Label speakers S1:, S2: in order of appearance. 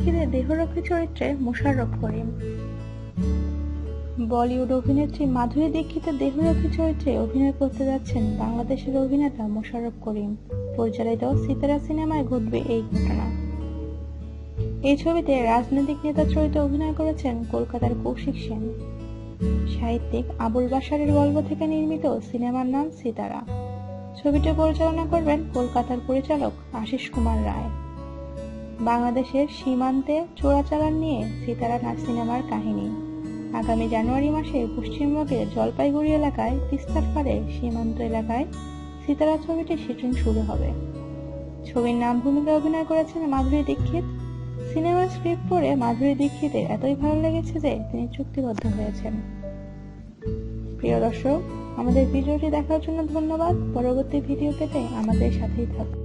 S1: দীক্ষিতের দেহরক্ষী চরিত্রে মোশাররফ করিম। বলিউড অভিনেত্রী মাধুরী দীক্ষিতের দেহরক্ষী চরিত্রে অভিনয় করতে যাচ্ছেন বাংলাদেশের অভিনেতা মোশাররফ করিম পরিচালিত সিতারা সিনেমায় ঘটবে এই ঘটনা। এই ছবিতে রাজনৈতিক নেতা চরিত্রে অভিনয় করেছেন কলকাতার কৌশিক সেন। সাহিত্যিক আবুল বাশারের গল্প থেকে নির্মিত সিনেমার নাম সিতারা। ছবিটি পরিচালনা করবেন কলকাতার পরিচালক আশিস কুমার রায়। বাংলাদেশের সীমান্তে চোরাচালান নিয়ে সিতারা সিনেমার কাহিনী। আগামী জানুয়ারি মাসে পশ্চিমবঙ্গের জলপাইগুড়ি এলাকায় তিস্তার পাড়ে সীমান্ত এলাকায় সিতারা ছবিটির শুটিং শুরু হবে। ছবির নাম ভূমিকায় অভিনয় করেছেন মাধুরী দীক্ষিত। সিনেমার স্ক্রিপ্ট পড়ে মাধুরী দীক্ষিতের এতই ভালো লেগেছে যে তিনি চুক্তিবদ্ধ হয়েছেন। প্রিয় দর্শক, আমাদের ভিডিওটি দেখার জন্য ধন্যবাদ। পরবর্তী ভিডিও পেতে আমাদের সাথেই থাকুন।